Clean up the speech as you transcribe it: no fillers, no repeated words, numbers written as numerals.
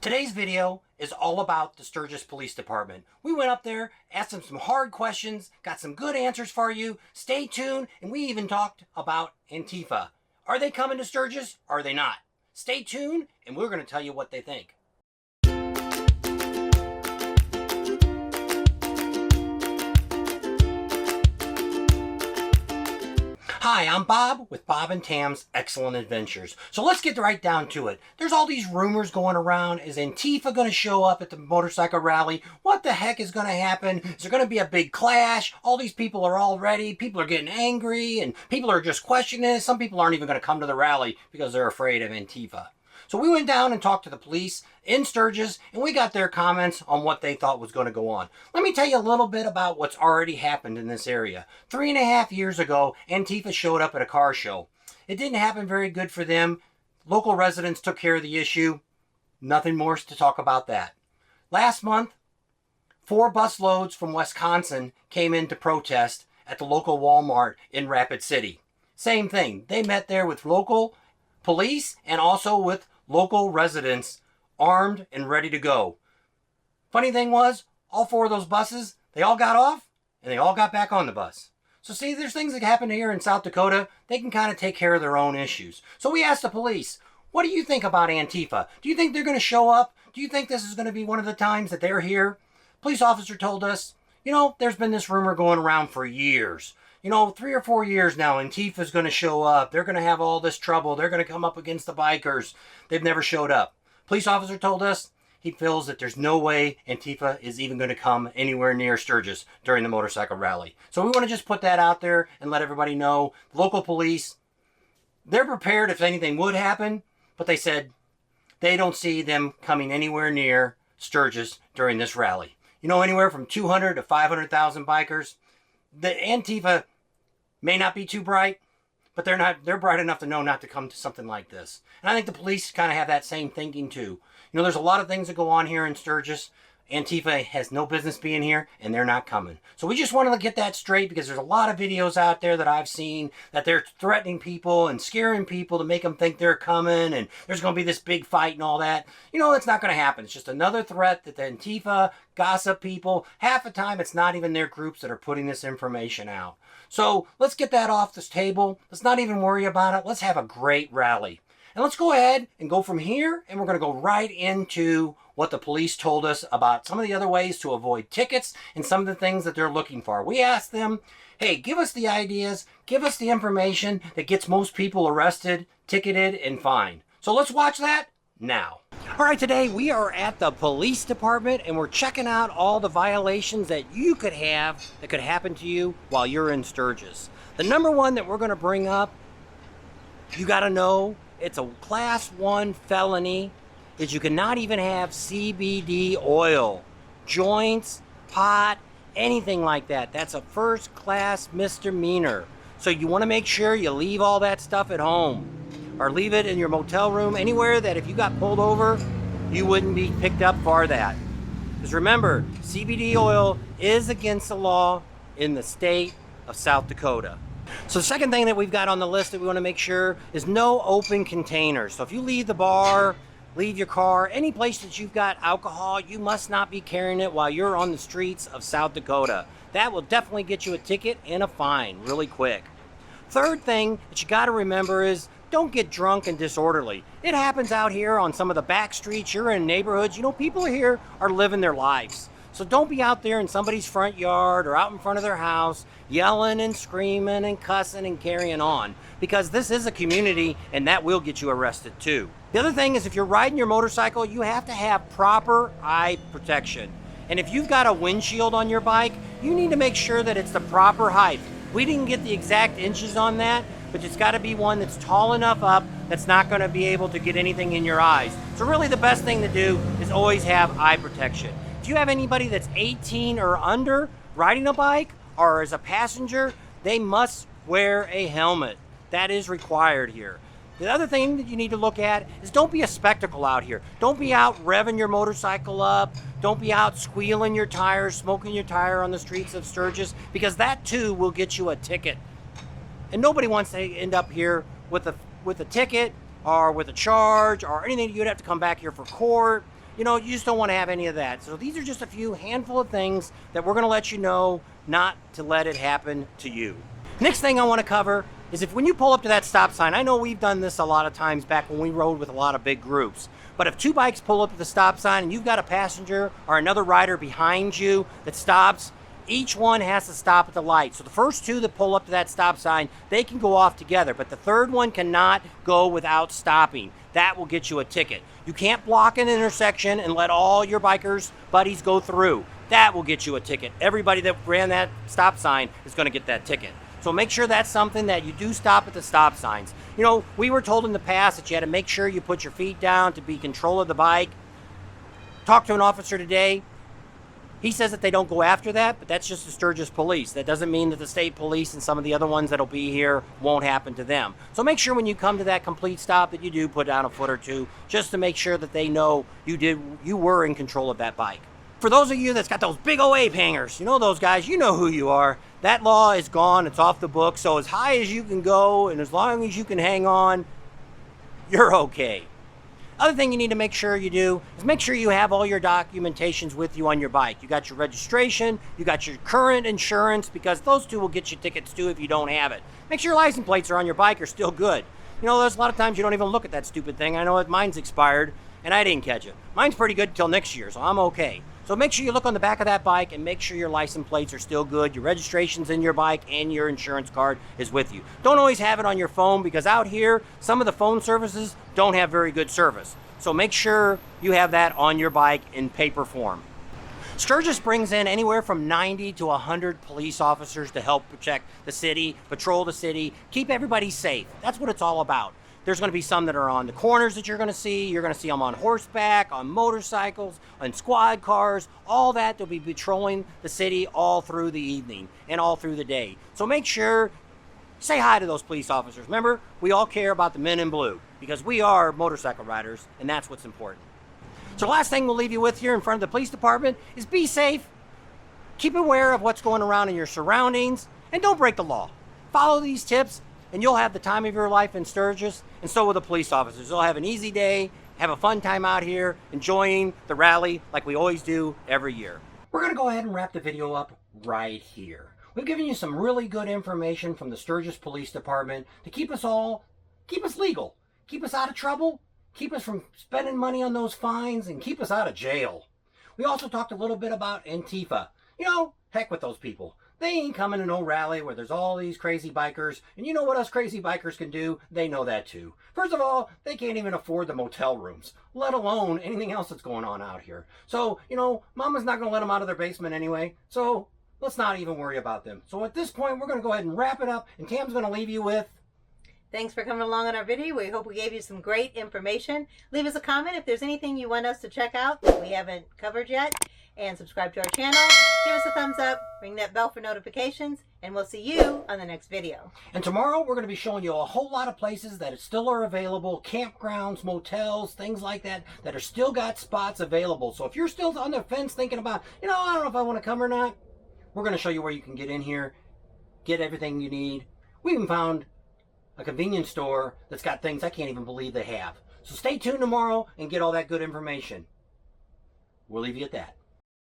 Today's video is all about the Sturgis Police Department. We went up there, asked them some hard questions, got some good answers for you. Stay tuned, and we even talked about Antifa. Are they coming to Sturgis? Or are they not? Stay tuned, and we're going to tell you what they think. Hi, I'm Bob with Bob and Tam's Excellent Adventures. So let's get right down to it. There's all these rumors going around. Is Antifa going to show up at the motorcycle rally? What the heck is going to happen? Is there going to be a big clash? All these people are all ready. People are getting angry and people are just questioning it. Some people aren't even going to come to the rally because they're afraid of Antifa. So we went down and talked to the police in Sturgis, and we got their comments on what they thought was going to go on. Let me tell you a little bit about what's already happened in this area. 3.5 years ago, Antifa showed up at a car show. It didn't happen very good for them. Local residents took care of the issue. Nothing more to talk about that. Last month, 4 bus loads from Wisconsin came in to protest at the local Walmart in Rapid City. Same thing. They met there with local police and also with local residents armed and ready to go. Funny thing was, all 4 of those buses, they all got off and they all got back on the bus. So see, there's things that happen here in South Dakota. They can kind of take care of their own issues. So we asked the police, what do you think about Antifa? Do you think they're going to show up? Do you think this is going to be one of the times that they're here? Police officer told us, there's been this rumor going around for years. 3 or 4 years now, Antifa's going to show up. They're going to have all this trouble. They're going to come up against the bikers. They've never showed up. Police officer told us he feels that there's no way Antifa is even going to come anywhere near Sturgis during the motorcycle rally. So we want to just put that out there and let everybody know. The local police, they're prepared if anything would happen, but they said they don't see them coming anywhere near Sturgis during this rally. Anywhere from 200 to 500,000 bikers. The Antifa may not be too bright, but they're bright enough to know not to come to something like this. And I think the police kind of have that same thinking too. There's a lot of things that go on here in Sturgis. Antifa has no business being here, and they're not coming. So we just wanted to get that straight because there's a lot of videos out there that I've seen that they're threatening people and scaring people to make them think they're coming, and there's going to be this big fight and all that. It's not going to happen. It's just another threat that the Antifa gossip people, half the time it's not even their groups that are putting this information out. So let's get that off this table. Let's not even worry about it. Let's have a great rally. And let's go ahead and go from here, and we're going to go right into what the police told us about some of the other ways to avoid tickets and some of the things that they're looking for. We asked them, hey, give us the ideas, give us the information that gets most people arrested, ticketed, and fined. So let's watch that now. All right, today we are at the police department, and we're checking out all the violations that you could have that could happen to you while you're in Sturgis. The number one that we're going to bring up, you got to know, it's a class 1 felony, is you cannot even have CBD oil, joints, pot, anything like that. That's a first class misdemeanor. So you want to make sure you leave all that stuff at home or leave it in your motel room, anywhere that if you got pulled over, you wouldn't be picked up for that. Because remember, CBD oil is against the law in the state of South Dakota. So the second thing that we've got on the list that we want to make sure is no open containers. So if you leave the bar, leave your car, any place that you've got alcohol, you must not be carrying it while you're on the streets of South Dakota. That will definitely get you a ticket and a fine really quick. Third thing that you got to remember is don't get drunk and disorderly. It happens out here on some of the back streets. You're in neighborhoods. People here are living their lives. So don't be out there in somebody's front yard or out in front of their house yelling and screaming and cussing and carrying on, because this is a community and that will get you arrested too. The other thing is, if you're riding your motorcycle, you have to have proper eye protection. And if you've got a windshield on your bike, you need to make sure that it's the proper height. We didn't get the exact inches on that, but it's got to be one that's tall enough up that's not going to be able to get anything in your eyes. So really the best thing to do is always have eye protection. If you have anybody that's 18 or under riding a bike or as a passenger, they must wear a helmet. That is required here. The other thing that you need to look at is don't be a spectacle out here. Don't be out revving your motorcycle up. Don't be out squealing your tires, smoking your tire on the streets of Sturgis, because that too will get you a ticket. And nobody wants to end up here with a ticket or with a charge or anything. You'd have to come back here for court. you know, you just don't want to have any of that. So these are just a few handful of things that we're going to let you know not to let it happen to you. Next thing I want to cover is if when you pull up to that stop sign, I know we've done this a lot of times back when we rode with a lot of big groups, but if two bikes pull up to the stop sign and you've got a passenger or another rider behind you that stops, each one has to stop at the light. So the first two that pull up to that stop sign, they can go off together, but the third one cannot go without stopping. That will get you a ticket. You can't block an intersection and let all your bikers buddies go through. That will get you a ticket. Everybody that ran that stop sign is going to get that ticket. So make sure that's something that you do stop at the stop signs. You know, we were told in the past that you had to make sure you put your feet down to be in control of the bike. Talked to an officer today. He says that they don't go after that, but that's just the Sturgis police. That doesn't mean that the state police and some of the other ones that'll be here won't happen to them. So make sure when you come to that complete stop that you do put down a foot or two, just to make sure that they know you were in control of that bike. For those of you that's got those big old ape hangers, you know those guys, you know who you are. That law is gone, it's off the book. So as high as you can go and as long as you can hang on, you're okay. Other thing you need to make sure you do is make sure you have all your documentations with you on your bike. You got your registration, you got your current insurance, because those two will get you tickets too if you don't have it. Make sure your license plates are on your bike are still good. You know, there's a lot of times you don't even look at that stupid thing. I know mine's expired and I didn't catch it. Mine's pretty good until next year, so I'm okay. So make sure you look on the back of that bike and make sure your license plates are still good, your registration's in your bike, and your insurance card is with you. Don't always have it on your phone, because out here, some of the phone services don't have very good service. So make sure you have that on your bike in paper form. Sturgis brings in anywhere from 90 to 100 police officers to help protect the city, patrol the city, keep everybody safe. That's what it's all about. There's going to be some that are on the corners that you're going to see. You're going to see them on horseback, on motorcycles, on squad cars, all that. They'll be patrolling the city all through the evening and all through the day. So make sure, say hi to those police officers. Remember, we all care about the men in blue because we are motorcycle riders, and that's what's important. So the last thing we'll leave you with here in front of the police department is be safe, keep aware of what's going around in your surroundings, and don't break the law. Follow these tips, and you'll have the time of your life in Sturgis, and so will the police officers. They'll have an easy day, have a fun time out here, enjoying the rally like we always do every year. We're going to go ahead and wrap the video up right here. We've given you some really good information from the Sturgis Police Department to keep us legal, keep us out of trouble, keep us from spending money on those fines, and keep us out of jail. We also talked a little bit about Antifa. You know, heck with those people. They ain't coming to no rally where there's all these crazy bikers. And you know what us crazy bikers can do? They know that too. First of all, they can't even afford the motel rooms, let alone anything else that's going on out here. So, you know, mama's not going to let them out of their basement anyway. So let's not even worry about them. So at this point, we're going to go ahead and wrap it up. And Tam's going to leave you with... Thanks for coming along on our video. We hope we gave you some great information. Leave us a comment if there's anything you want us to check out that we haven't covered yet. And subscribe to our channel. Give us a thumbs up. Ring that bell for notifications. And we'll see you on the next video. And tomorrow we're going to be showing you a whole lot of places that still are available. Campgrounds, motels, things like that are still got spots available. So if you're still on the fence thinking about, you know, I don't know if I want to come or not, we're going to show you where you can get in here, get everything you need. We even found a convenience store that's got things I can't even believe they have. So stay tuned tomorrow and get all that good information. We'll leave you at that.